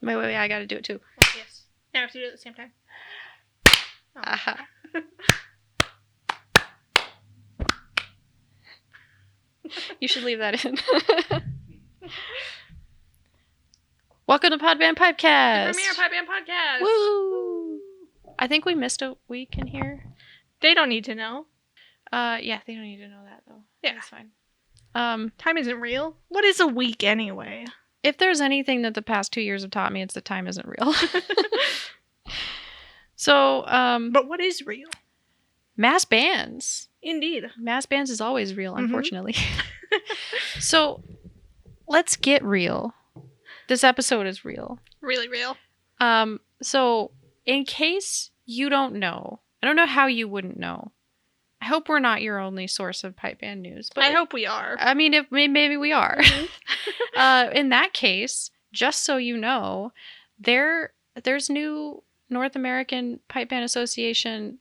Wait, I gotta do it too. Oh, yes. Now we have to do it at the same time. Oh. Aha. You should leave that in. Welcome to Podband Pipecast. The Premier Podband Podcast. Woo! I think we missed a week in here. They don't need to know. Yeah, they don't need to know that though. Yeah. That's fine. Time isn't real. What is a week anyway? If there's anything that the past 2 years have taught me, it's that time isn't real. So, But what is real? mass bands. Indeed. Mass bands is always real, unfortunately. So, let's get real. This episode is real. Really real. So, in case you don't know, I don't know how you wouldn't know. I hope we're not your only source of pipe band news. But I hope we are. I mean, if maybe we are. Mhm. In that case, just so you know, there's new North American Pipe Band Association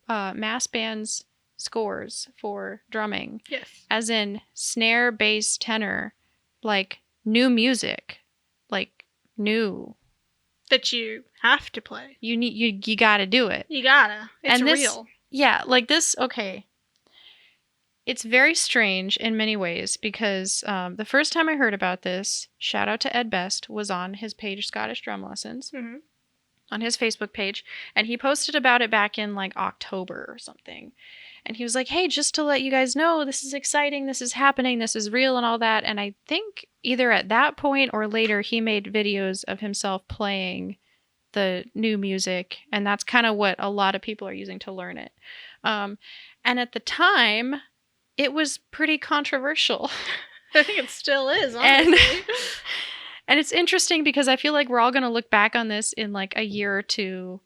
mass bands scores for drumming. Yes. As in snare, bass, tenor, like new music, like new. That you have to play. You gotta do it. You gotta. It's And this- real. Yeah, like this, okay. It's very strange in many ways because the first time I heard about this, shout out to Ed Best, was on his page Scottish Drum Lessons, Mm-hmm. on his Facebook page, and he posted about it back in like October or something. And he was like, hey, just to let you guys know, this is exciting, this is happening, this is real and all that. And I think either at that point or later, he made videos of himself playing the new music, and that's kind of what a lot of people are using to learn it. And at the time, it was pretty controversial. I think it still is, And- honestly. And it's interesting because I feel like we're all going to look back on this in like a year or two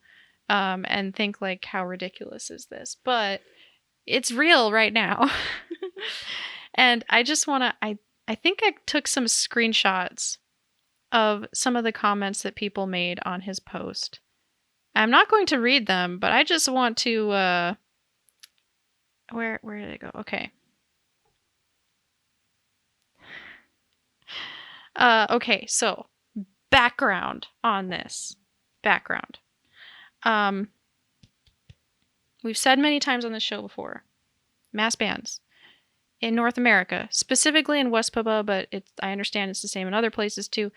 and think like, how ridiculous is this? But it's real right now. And I just want to, I think I took some screenshots of some of the comments that people made on his post. I'm not going to read them, but I just want to, where did it go? Okay. Okay, so background on this. Background. We've said many times on this show before, mass bands in North America, specifically in Westpaba, but I understand it's the same in other places too.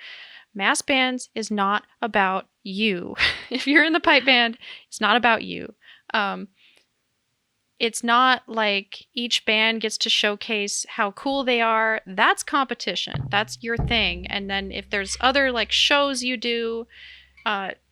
Mass bands is not about you. If you're in the pipe band, it's not about you. It's not like each band gets to showcase how cool they are. That's competition. That's your thing. And then if there's other like shows you do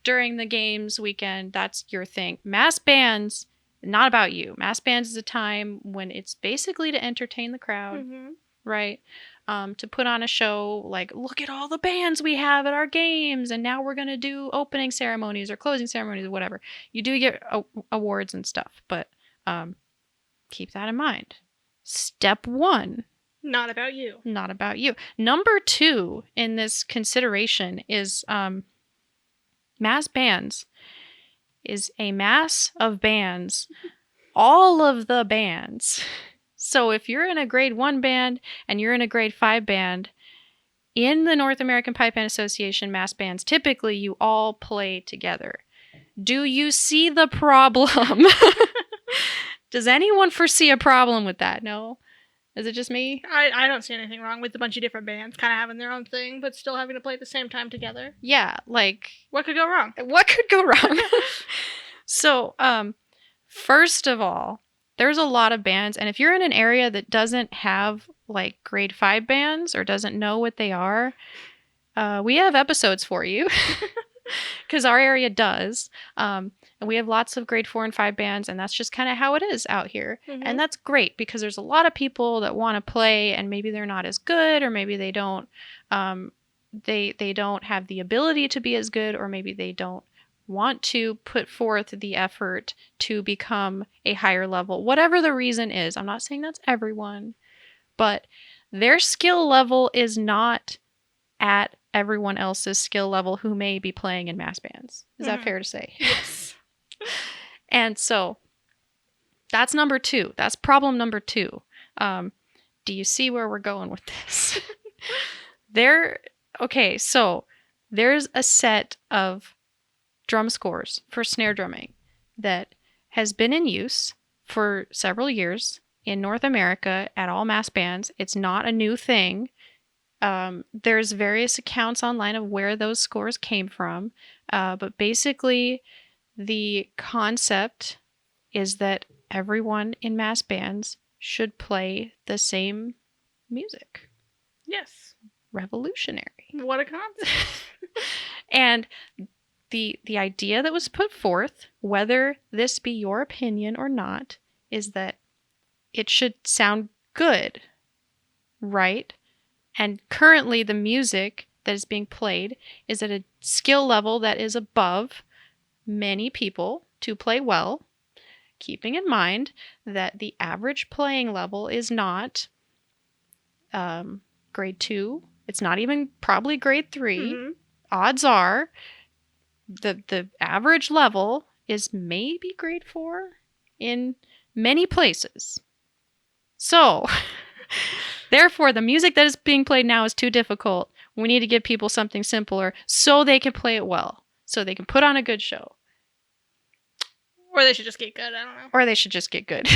during the games weekend, that's your thing. Mass bands, not about you. Mass bands is a time when it's basically to entertain the crowd, Mm-hmm. right? To put on a show like, look at all the bands we have at our games, and now we're going to do opening ceremonies or closing ceremonies or whatever. You do get awards and stuff, but keep that in mind. Step 1. Not about you. Not about you. Number 2 in this consideration is mass bands is a mass of bands. All of the bands. So if you're in a grade 1 band and you're in a grade 5 band, in the North American Pipe Band Association mass bands, typically you all play together. Do you see the problem? Does anyone foresee a problem with that? No? Is it just me? I don't see anything wrong with a bunch of different bands kind of having their own thing, but still having to play at the same time together. Yeah, like, What could go wrong? what could go wrong? So, first of all, there's a lot of bands, and if you're in an area that doesn't have, like, grade 5 bands or doesn't know what they are, we have episodes for you. Because our area does. And we have lots of grade 4 and 5 bands, and that's just kind of how it is out here. Mhm. And that's great because there's a lot of people that want to play, and maybe they're not as good, or maybe they don't they don't have the ability to be as good, or maybe they don't want to put forth the effort to become a higher level. Whatever the reason is, I'm not saying that's everyone, but their skill level is not at everyone else's skill level who may be playing in mass bands. Is that fair to say? Yes. And so that's number 2. That's problem number 2. Do you see where we're going with this? Okay, so there's a set of drum scores for snare drumming that has been in use for several years in North America at all mass bands. It's not a new thing. There's various accounts online of where those scores came from. But basically, the concept is that everyone in mass bands should play the same music. Yes. Revolutionary. What a concept. And the idea that was put forth, whether this be your opinion or not, is that it should sound good, right? And currently the music that is being played is at a skill level that is above many people to play well, keeping in mind that the average playing level is not grade 2. It's not even probably grade 3. Mhm. Odds are the average level is maybe grade 4 in many places. So, therefore, the music that is being played now is too difficult. We need to give people something simpler so they can play it well, so they can put on a good show. Or they should just get good. I don't know. Or they should just get good.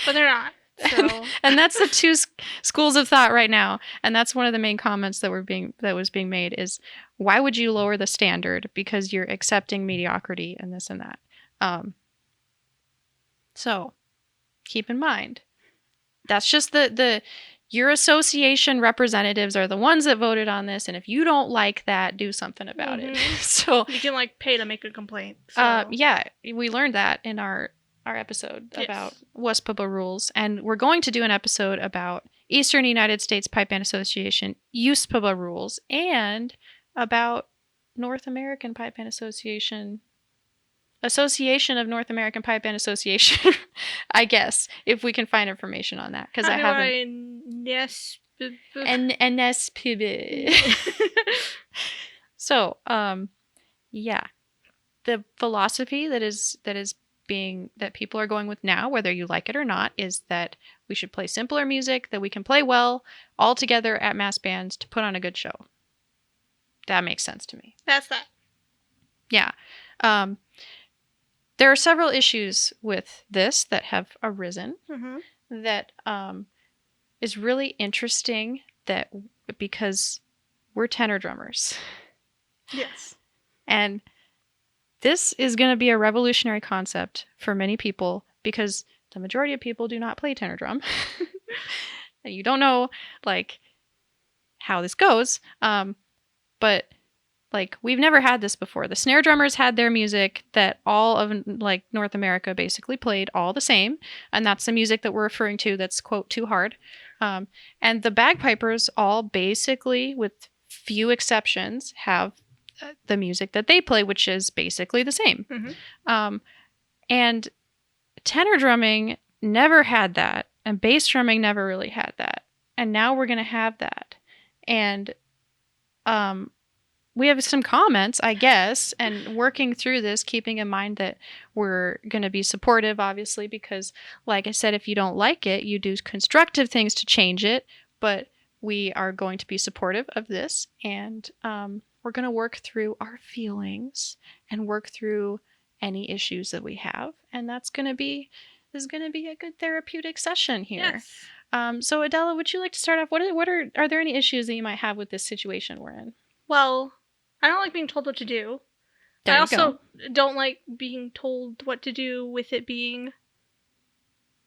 But they're not. So And that's the two schools of thought right now. And that's one of the main comments that was being made is, why would you lower the standard because you're accepting mediocrity and this and that? So keep in mind, that's just your association representatives are the ones that voted on this, and if you don't like that, do something about it. So you can pay to make a complaint. So. yeah, we learned that in our episode about WSPBA rules, and we're going to do an episode about Eastern United States Pipe Band Association USPBA rules and about North American Pipe Band Association of North American Pipe Band Association, I guess, if we can find information on that, because I haven't. NSPB. So, yeah, the philosophy that people are going with now, whether you like it or not, is that we should play simpler music that we can play well all together at mass bands to put on a good show. That makes sense to me. That's that. Yeah. There are several issues with this that have arisen that is really interesting because we're tenor drummers. Yes. And this is going to be a revolutionary concept for many people because the majority of people do not play tenor drum. And you don't know, how this goes. But, we've never had this before. The snare drummers had their music that all of, North America basically played all the same. And that's the music that we're referring to that's, quote, too hard. And the bagpipers all basically, with few exceptions, have the music that they play, which is basically the same. And tenor drumming never had that, and bass drumming never really had that. And now we're going to have that. And we have some comments, I guess, and working through this, keeping in mind that we're going to be supportive, obviously, because, like I said, if you don't like it, you do constructive things to change it, but we are going to be supportive of this, and we're going to work through our feelings and work through any issues that we have. And this is going to be a good therapeutic session here. Yes. So Adela, would you like to start off? Are there any issues that you might have with this situation we're in? Well, I don't like being told what to do. I also don't like being told what to do with it being,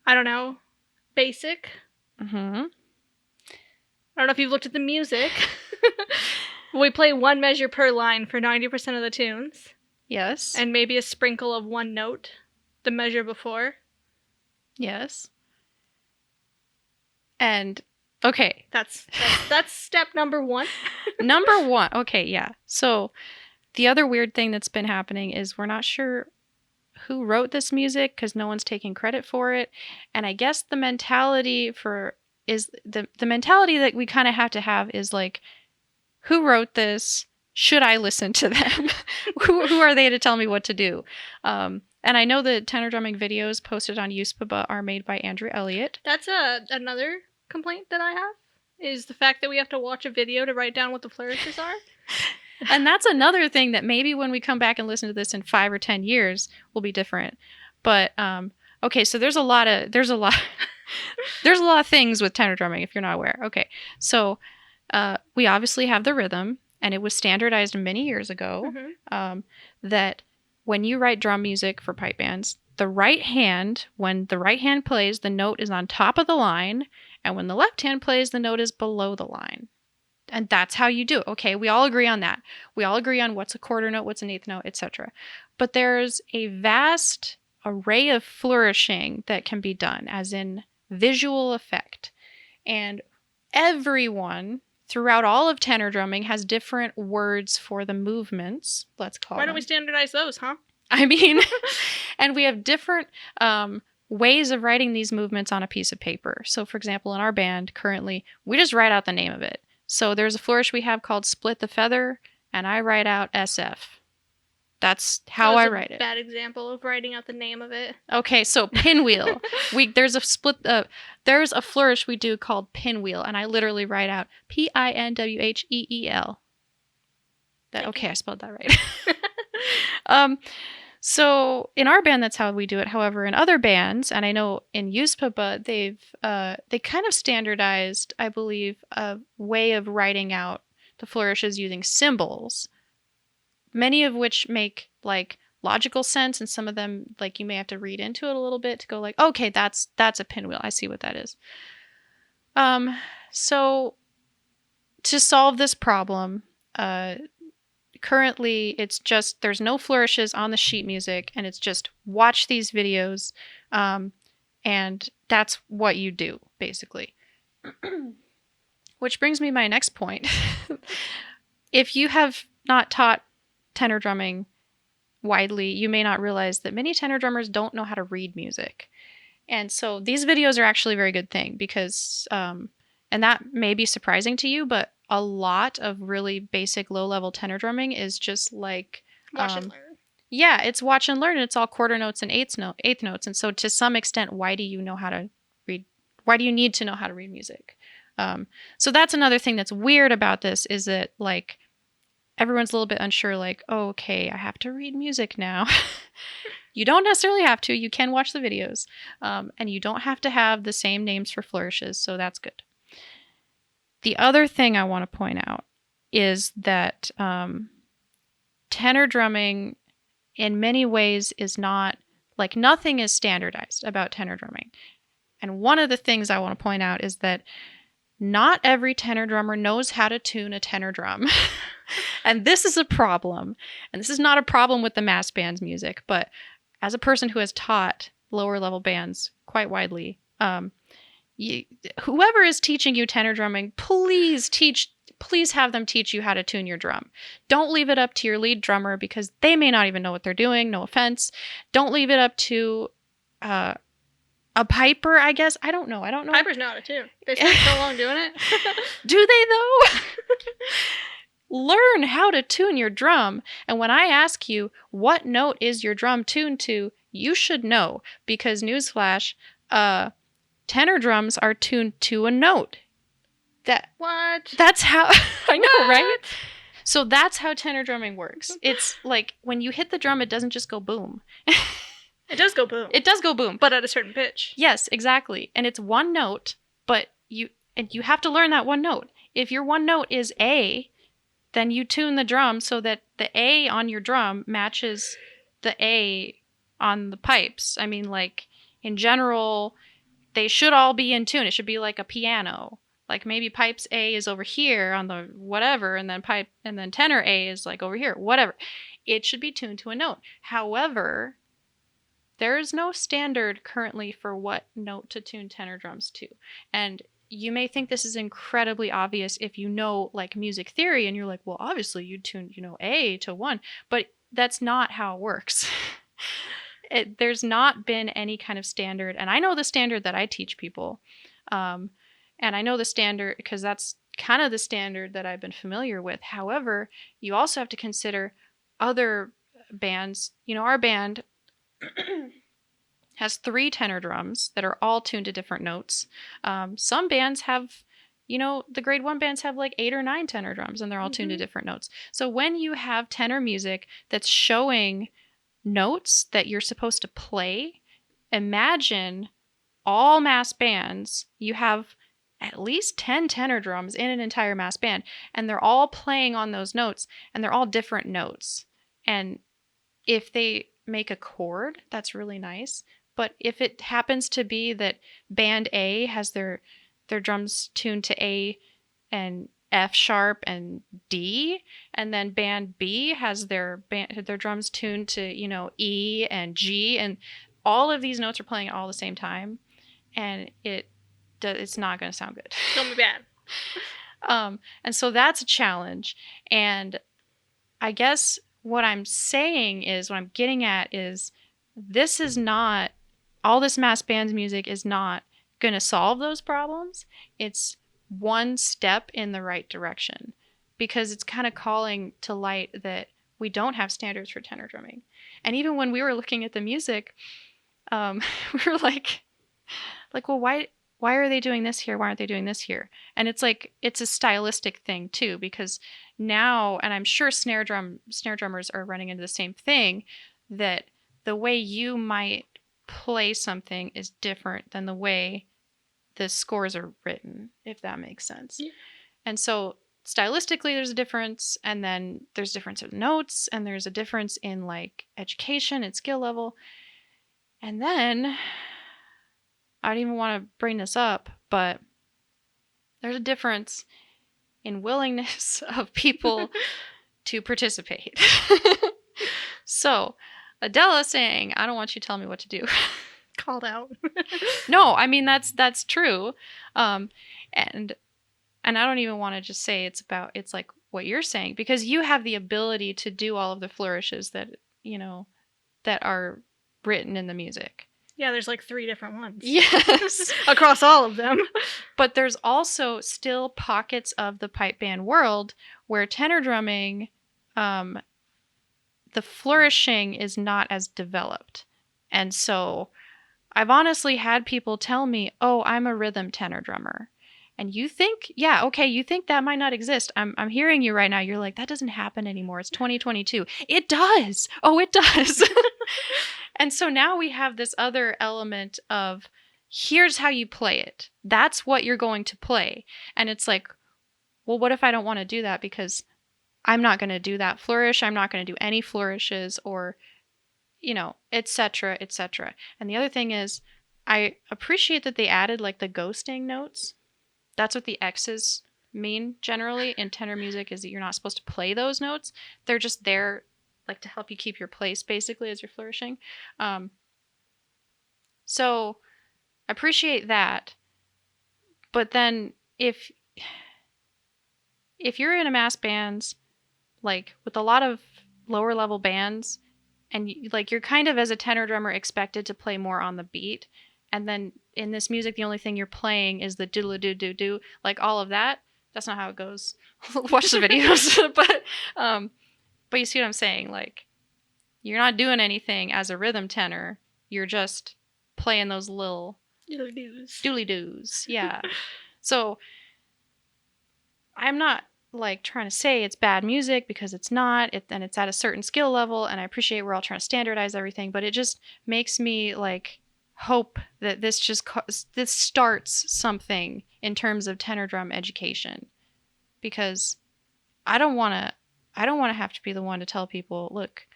I don't know, basic. I don't know if you've looked at the music. We play one measure per line for 90% of the tunes. Yes. And maybe a sprinkle of one note the measure before. Yes. And, okay. That's step number 1. Number 1. Okay, yeah. So, the other weird thing that's been happening is we're not sure who wrote this music because no one's taking credit for it. And I guess the mentality the mentality that we kind of have to have is who wrote this? Should I listen to them? who are they to tell me what to do? And I know the tenor drumming videos posted on USPBA are made by Andrew Elliott. That's another complaint that I have, is the fact that we have to watch a video to write down what the flourishes are. And that's another thing that maybe when we come back and listen to this in 5 or 10 years will be different. But okay, so there's a lot of things with tenor drumming if you're not aware. Okay, so we obviously have the rhythm, and it was standardized many years ago that when you write drum music for pipe bands, when the right hand plays, the note is on top of the line, and when the left hand plays, the note is below the line. And that's how you do it. Okay, we all agree on that. We all agree on what's a quarter note, what's an eighth note, etc. But there's a vast array of flourishing that can be done, as in visual effect. And everyone throughout all of tenor drumming has different words for the movements, let's call them. Why don't we standardize those, huh? I mean, and we have different ways of writing these movements on a piece of paper. So, for example, in our band currently, we just write out the name of it. So there's a flourish we have called Split the Feather, and I write out SF. That's how I write it. Bad example of writing out the name of it. Okay, so pinwheel. There's a flourish we do called pinwheel, and I literally write out PINWHEEL. Okay, I spelled that right. So in our band, that's how we do it. However, in other bands, and I know in USPPA, they kind of standardized, I believe, a way of writing out the flourishes using symbols, many of which make like logical sense, and some of them like you may have to read into it a little bit to go like, okay, that's a pinwheel. I see what that is. So to solve this problem, currently, it's just there's no flourishes on the sheet music, and it's just watch these videos, and that's what you do, basically. Which brings me to my next point. If you have not taught tenor drumming widely, you may not realize that many tenor drummers don't know how to read music. And so these videos are actually a very good thing because, and that may be surprising to you, but a lot of really basic low-level tenor drumming is just like watch and learn. Yeah, it's watch and learn, and it's all quarter notes and eighth notes. And so to some extent, why do you know how to read? Why do you need to know how to read music? So that's another thing that's weird about this is that like everyone's a little bit unsure, like, oh, okay, I have to read music now. You don't necessarily have to. You can watch the videos, and you don't have to have the same names for flourishes, so that's good. The other thing I want to point out is that tenor drumming in many ways is not, like nothing is standardized about tenor drumming. And one of the things I want to point out is that not every tenor drummer knows how to tune a tenor drum. And this is a problem. And this is not a problem with the mass band's music, but as a person who has taught lower level bands quite widely, whoever is teaching you tenor drumming, please have them teach you how to tune your drum. Don't leave it up to your lead drummer because they may not even know what they're doing. No offense. Don't leave it up to a piper, I guess. I don't know. Pipers know how to tune. They spent so long doing it. Do they though? Learn how to tune your drum. And when I ask you what note is your drum tuned to, you should know because newsflash, tenor drums are tuned to a note. That's how I know, right? So that's how tenor drumming works. It's like when you hit the drum, it doesn't just go boom. It does go boom. It does go boom, but at a certain pitch. Yes, exactly. And it's one note, but you have to learn that one note. If your one note is A, then you tune the drum so that the A on your drum matches the A on the pipes. I mean, like in general, they should all be in tune. It should be like a piano. Like maybe pipes A is over here on the whatever, and then tenor A is like over here, whatever. It should be tuned to a note. However, there is no standard currently for what note to tune tenor drums to. And you may think this is incredibly obvious if you know like music theory and you're like, well, obviously you tune, A to 1, but that's not how it works. There's not been any kind of standard. And I know the standard that I teach people. And I know the standard because that's kind of the standard that I've been familiar with. However, you also have to consider other bands. Our band has 3 tenor drums that are all tuned to different notes. Some bands have the grade 1 bands have like 8 or 9 tenor drums and they're all tuned to different notes. So when you have tenor music that's showing notes that you're supposed to play, imagine all mass bands, you have at least 10 tenor drums in an entire mass band, and they're all playing on those notes, and they're all different notes. And if they make a chord, that's really nice. But if it happens to be that band A has their drums tuned to A and F sharp and D, and then band B has their drums tuned to, E and G, and all of these notes are playing at all the same time, and it's not going to sound good. It's going to be bad. And so that's a challenge. And I guess what I'm getting at is this is not, all this mass bands music is not going to solve those problems. It's one step in the right direction, because it's kind of calling to light that we don't have standards for tenor drumming. And even when we were looking at the music, we were like, well, why are they doing this here? Why aren't they doing this here? And it's like, it's a stylistic thing too, because now, and I'm sure snare drummers are running into the same thing, that the way you might play something is different than the way the scores are written, if that makes sense. Yeah. And so stylistically there's a difference, and then there's difference in notes, and there's a difference in like education and skill level. And then I don't even want to bring this up, but there's a difference in willingness of people to participate. So Adela saying, I don't want you to tell me what to do. Called out. No, I mean, that's true. And I don't even want to just say it's like what you're saying, because you have the ability to do all of the flourishes that, that are written in the music. Yeah, there's like 3 different ones. Yes. Across all of them. But there's also still pockets of the pipe band world where tenor drumming, the flourishing is not as developed. And so I've honestly had people tell me, oh, I'm a rhythm tenor drummer. And you think, you think that might not exist. I'm hearing you right now. You're like, that doesn't happen anymore. It's 2022. It does. Oh, it does. And so now we have this other element of, here's how you play it. That's what you're going to play. And it's like, well, what if I don't want to do that? Because I'm not going to do that flourish. I'm not going to do any flourishes, or, et cetera, et cetera. And the other thing is, I appreciate that they added like the ghosting notes. That's what the X's mean generally in tenor music, is that you're not supposed to play those notes. They're just there like to help you keep your place basically as you're flourishing. So I appreciate that. But then if you're in a mass bands, like with a lot of lower level bands, and you're kind of as a tenor drummer expected to play more on the beat, and then in this music the only thing you're playing is the doodle doo doo doo, like all of that, that's not how it goes. Watch the videos. But you see what I'm saying? Like, you're not doing anything as a rhythm tenor. You're just playing those little doodly doos. Yeah. So I'm not like trying to say it's bad music, because it's not. And it's at a certain skill level, and I appreciate we're all trying to standardize everything, but it just makes me like hope that this starts something in terms of tenor drum education, because I don't want to have to be the one to tell people, look,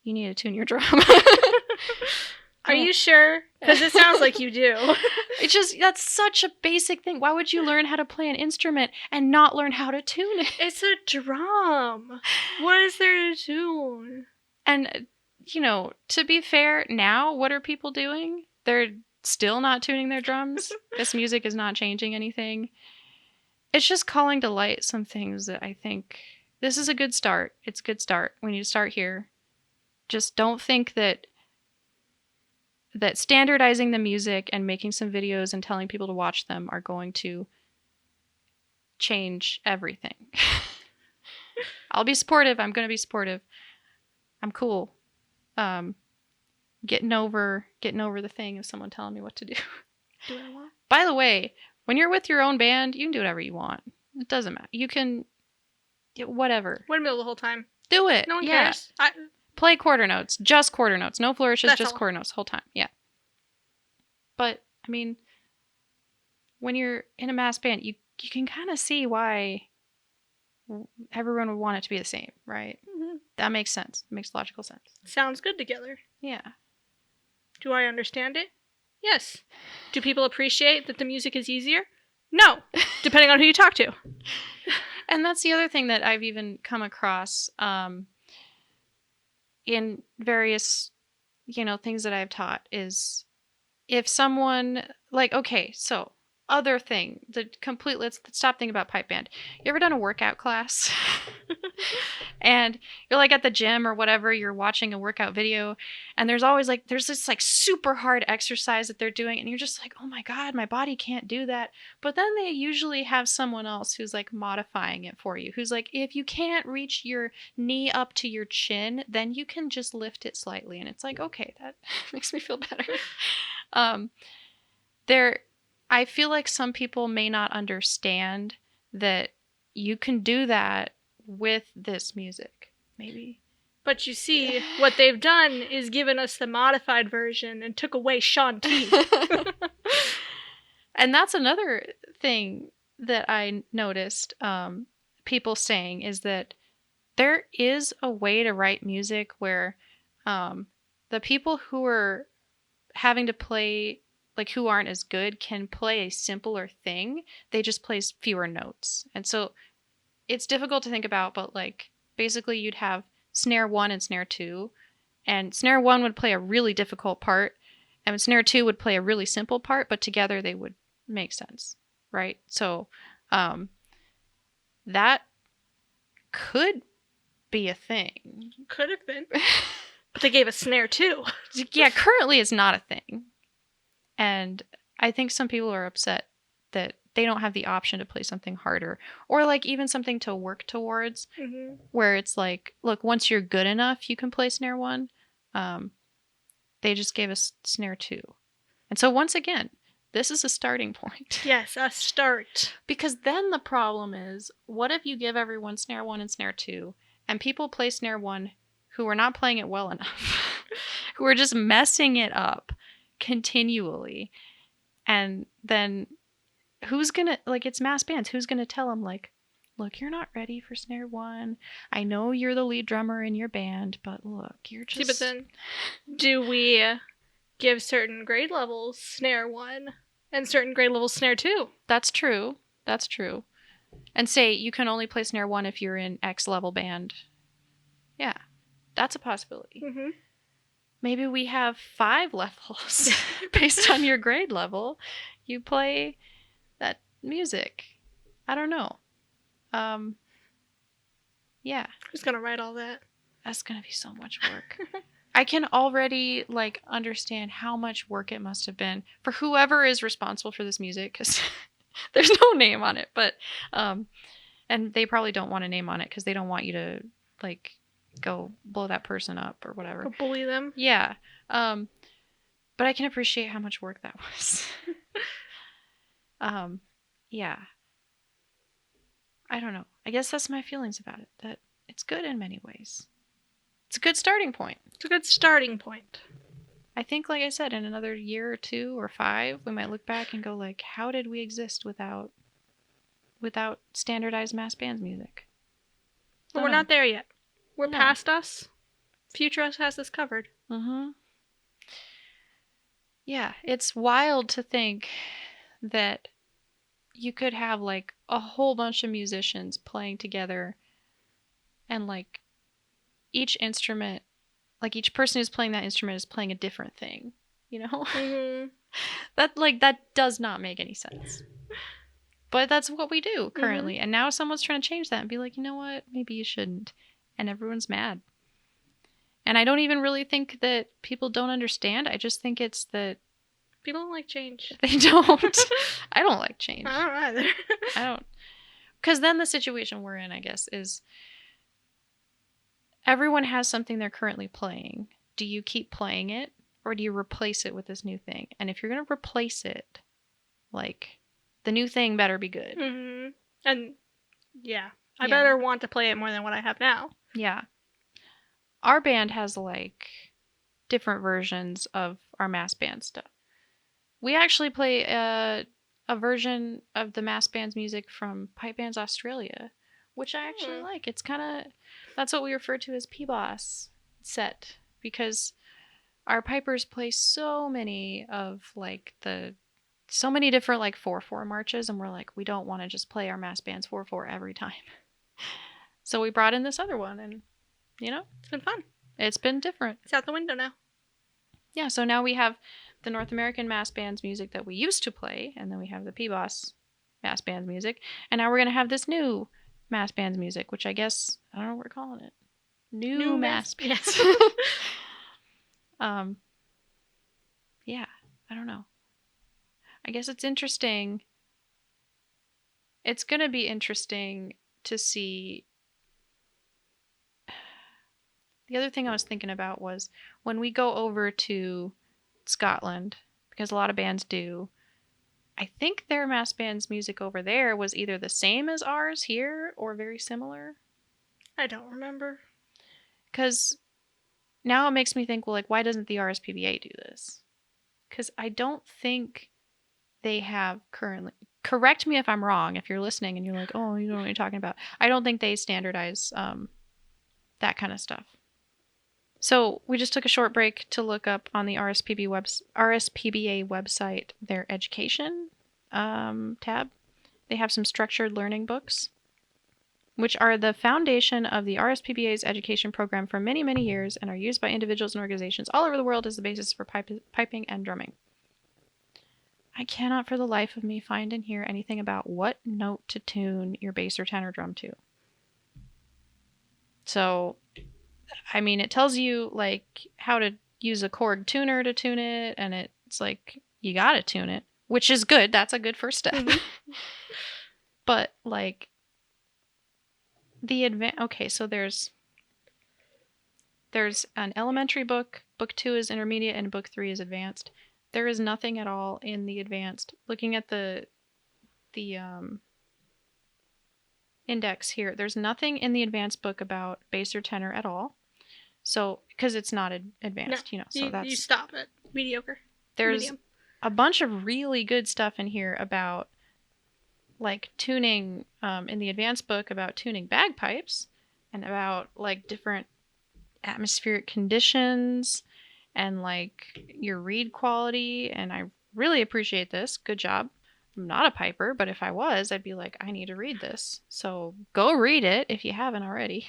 you need to tune your drum. Are you sure? Because it sounds like you do. It's just, that's such a basic thing. Why would you learn how to play an instrument and not learn how to tune it? It's a drum. What is there to tune? And, to be fair, now, what are people doing? They're still not tuning their drums. This music is not changing anything. It's just calling to light some things that I think, this is a good start. It's a good start. We need to start here. Just don't think that standardizing the music and making some videos and telling people to watch them are going to change everything. I'll be supportive. I'm going to be supportive. I'm cool. Getting over the thing of someone telling me what to do. Do I want? By the way, When you're with your own band, you can do whatever you want. It doesn't matter. You can, whatever. Windmill the whole time. Do it. No one cares. Play quarter notes. Just quarter notes. No flourishes, just quarter notes the whole time. Yeah. But, I mean, when you're in a mass band, you can kind of see why everyone would want it to be the same, right? Mm-hmm. That makes sense. It makes logical sense. Sounds good together. Yeah. Do I understand it? Yes. Do people appreciate that the music is easier? No, depending on who you talk to. And that's the other thing that I've even come across in various, things that I've taught is if someone, like, okay, so other thing, let's stop thinking about pipe band. You ever done a workout class? And you're like at the gym or whatever, you're watching a workout video, and there's this like super hard exercise that they're doing, and you're just like, oh my God, my body can't do that. But then they usually have someone else who's like modifying it for you, who's like, if you can't reach your knee up to your chin, then you can just lift it slightly. And it's like, okay, that makes me feel better. I feel like some people may not understand that you can do that with this music, maybe. But you see, what they've done is given us the modified version and took away Sean T. And that's another thing that I noticed people saying is that there is a way to write music where the people who are having to play, like who aren't as good, can play a simpler thing. They just play fewer notes. And so it's difficult to think about, but like basically you'd have snare 1 and snare 2, and snare 1 would play a really difficult part, and snare 2 would play a really simple part, but together they would make sense, right? So that could be a thing. Could have been. But they gave us snare 2. Yeah, currently it's not a thing. And I think some people are upset that they don't have the option to play something harder, or like even something to work towards, where it's like, look, once you're good enough, you can play snare 1. They just gave us snare 2. And so once again, this is a starting point. Yes, a start. Because then the problem is, what if you give everyone snare 1 and snare 2, and people play snare 1 who are not playing it well enough, who are just messing it up continually, and then who's gonna, like, it's mass bands, who's gonna tell them, like, look, you're not ready for snare 1. I know you're the lead drummer in your band, but look, you're just... See, but then do we give certain grade levels snare 1 and certain grade levels snare 2? That's true. And say you can only play snare 1 if you're in X level band. Yeah, that's a possibility. Mm-hmm. Maybe we have 5 levels based on your grade level. You play that music. I don't know. Yeah. Who's gonna write all that? That's gonna be so much work. I can already like understand how much work it must have been for whoever is responsible for this music, because there's no name on it. But and they probably don't want a name on it because they don't want you to like go blow that person up or whatever. Or bully them. Yeah. But I can appreciate how much work that was. Yeah. I don't know. I guess that's my feelings about it. That it's good in many ways. It's a good starting point. It's a good starting point. I think, like I said, in another year or 2 or 5, we might look back and go like, how did we exist without standardized mass bands music? But we're not there yet. We're past us. Future us has this covered. Mm-hmm. Yeah, it's wild to think that you could have like a whole bunch of musicians playing together, and like each instrument, like each person who's playing that instrument is playing a different thing, you know? Mm-hmm. That does not make any sense. But that's what we do currently. Mm-hmm. And now someone's trying to change that and be like, you know what? Maybe you shouldn't. And everyone's mad. And I don't even really think that people don't understand. I just think it's that people don't like change. They don't. I don't like change. I don't either. I don't. Because then the situation we're in, I guess, is everyone has something they're currently playing. Do you keep playing it, or do you replace it with this new thing? And if you're going to replace it, like, the new thing better be good. Mm-hmm. And yeah, I better want to play it more than what I have now. Yeah. Our band has like different versions of our mass band stuff. We actually play a version of the mass band's music from Pipe Bands Australia, which I actually like. It's kind of, that's what we refer to as P-Boss set, because our pipers play so many different like 4/4 marches, and we're like, we don't want to just play our mass band's 4/4 every time. So we brought in this other one, and it's been fun. It's been different. It's out the window now. Yeah, so now we have the North American mass band's music that we used to play, and then we have the P-Boss mass band's music, and now we're going to have this new mass band's music, which I guess, I don't know what we're calling it. New mass bands. Yeah, I don't know. I guess it's interesting. It's going to be interesting to see. The other thing I was thinking about was when we go over to Scotland, because a lot of bands do, I think their mass band's music over there was either the same as ours here or very similar. I don't remember. Because now it makes me think, well, like, why doesn't the RSPBA do this? Because I don't think they have currently. Correct me if I'm wrong, if you're listening and you're like, oh, you don't know what you're talking about. I don't think they standardize that kind of stuff. So we just took a short break to look up on the RSPBA website their education tab. They have some structured learning books, which are the foundation of the RSPBA's education program for many, many years and are used by individuals and organizations all over the world as the basis for piping and drumming. I cannot for the life of me find in here anything about what note to tune your bass or tenor drum to. So, I mean, it tells you, like, how to use a chord tuner to tune it, and it's like, you gotta tune it, which is good. That's a good first step. Mm-hmm. But, like, okay, so there's an elementary book, book 2 is intermediate, and book 3 is advanced. There is nothing at all in the advanced. Looking at the index here, there's nothing in the advanced book about bass or tenor at all. So, because it's not advanced, no, so you stop at mediocre. There's a bunch of really good stuff in here about, like, tuning, in the advanced book about tuning bagpipes, and about, like, different atmospheric conditions, and, like, your reed quality, and I really appreciate this. Good job. I'm not a piper, but if I was, I'd be like, I need to read this. So go read it if you haven't already.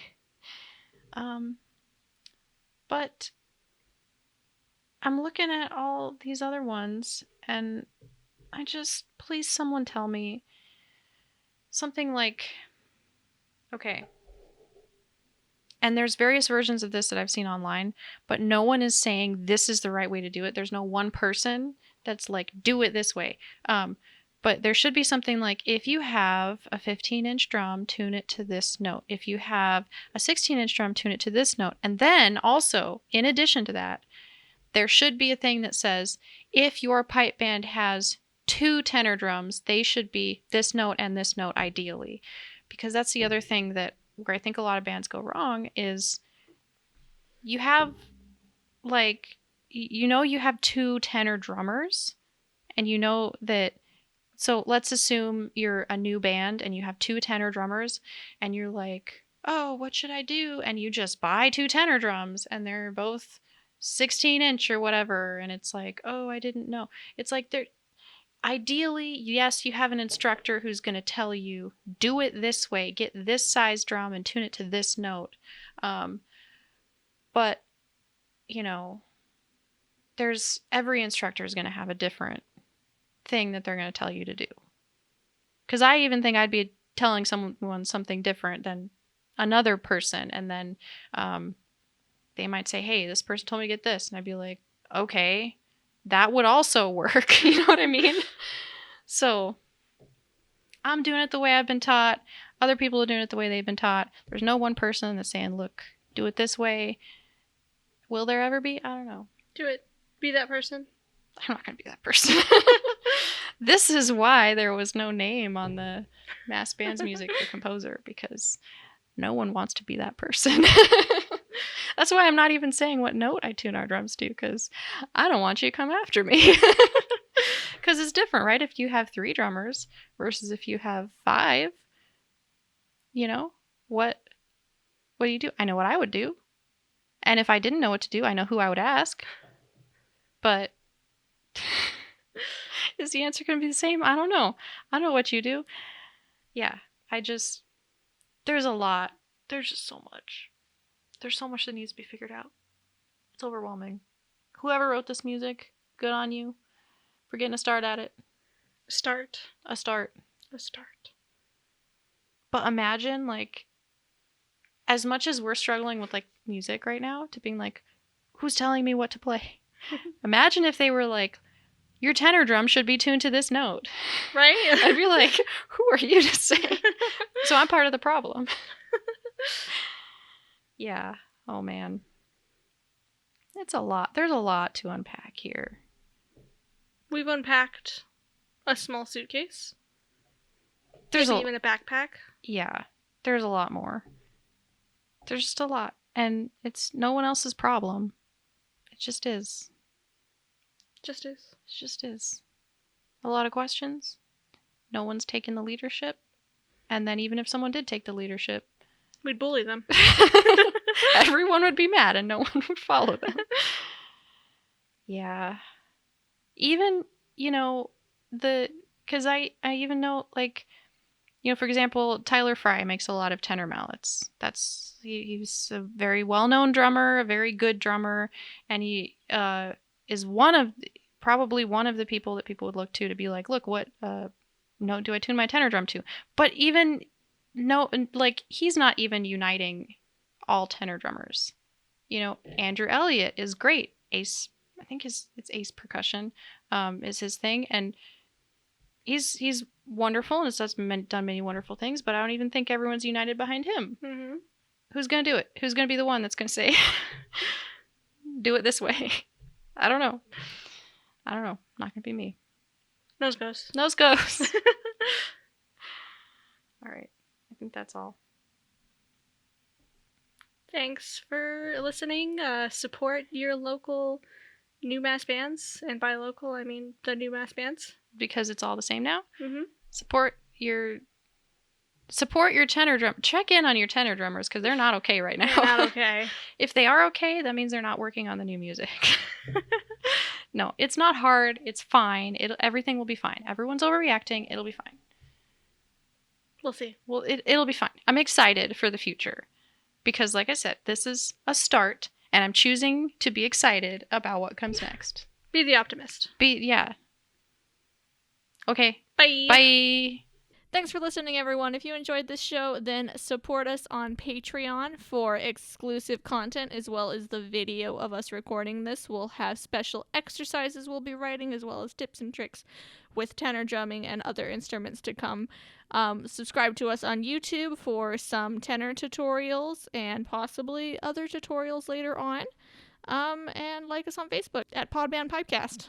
But I'm looking at all these other ones, and please someone tell me something like, okay, and there's various versions of this that I've seen online, but no one is saying this is the right way to do it. There's no one person that's like, do it this way. But there should be something like, if you have a 15-inch drum, tune it to this note. If you have a 16-inch drum, tune it to this note. And then also, in addition to that, there should be a thing that says, if your pipe band has 2 tenor drums, they should be this note and this note ideally. Because that's the other thing where I think a lot of bands go wrong is you have, like, you have 2 tenor drummers, and you know that. So let's assume you're a new band and you have 2 tenor drummers, and you're like, oh, what should I do? And you just buy 2 tenor drums, and they're both 16-inch or whatever. And it's like, oh, I didn't know. It's like, they're ideally, yes, you have an instructor who's going to tell you, do it this way, get this size drum and tune it to this note. But, every instructor is going to have a different thing that they're going to tell you to do. Because I even think I'd be telling someone something different than another person, and then they might say, hey, this person told me to get this, and I'd be like, okay, that would also work. You know what I mean? So I'm doing it the way I've been taught. Other people are doing it the way they've been taught. There's no one person that's saying, look, do it this way. Will there ever be? I don't know. Do it. Be that person. I'm not going to be that person. This is why there was no name on the mass bands music for composer, because no one wants to be that person. That's why I'm not even saying what note I tune our drums to, because I don't want you to come after me. Because it's different, right? If you have 3 drummers versus if you have 5, you know, what do you do? I know what I would do. And if I didn't know what to do, I know who I would ask. But is the answer going to be the same? I don't know. I don't know what you do. Yeah, there's a lot. There's just so much. There's so much that needs to be figured out. It's overwhelming. Whoever wrote this music, good on you for getting a start at it. A start. But imagine, like, as much as we're struggling with, like, music right now, to being like, who's telling me what to play? Imagine if they were like, your tenor drum should be tuned to this note. Right? I'd be like, who are you to say? So I'm part of the problem. Yeah. Oh, man. It's a lot. There's a lot to unpack here. We've unpacked a small suitcase. There's even a backpack. Yeah. There's a lot more. There's just a lot. And it's no one else's problem. It just is. It just is. A lot of questions. No one's taken the leadership. And then even if someone did take the leadership, we'd bully them. Everyone would be mad and no one would follow them. Yeah. Even, because I even know, like, for example, Tyler Fry makes a lot of tenor mallets. He's a very well-known drummer, a very good drummer, and he is probably one of the people that people would look to be like, look, what note do I tune my tenor drum to? But even, he's not even uniting all tenor drummers. Andrew Elliott is great. Ace, I think it's Ace Percussion is his thing, and he's wonderful and has done many wonderful things, but I don't even think everyone's united behind him. Mm-hmm. Who's going to do it? Who's going to be the one that's going to say, do it this way? I don't know. Not going to be me. Nose goes. All right. I think that's all. Thanks for listening. Support your local new mass bands. And by local, I mean the new mass bands. Because it's all the same now? Mm-hmm. Support your tenor drum. Check in on your tenor drummers, because they're not okay right now. They're not okay. If they are okay, that means they're not working on the new music. No, it's not hard. It's fine. Everything will be fine. Everyone's overreacting. It'll be fine. We'll see. Well, it'll be fine. I'm excited for the future. Because, like I said, this is a start, and I'm choosing to be excited about what comes next. Be the optimist. Yeah. Okay. Bye. Bye. Thanks for listening, everyone. If you enjoyed this show, then support us on Patreon for exclusive content, as well as the video of us recording this. We'll have special exercises we'll be writing, as well as tips and tricks with tenor drumming and other instruments to come. Subscribe to us on YouTube for some tenor tutorials and possibly other tutorials later on. And like us on Facebook at Podband Pipecast.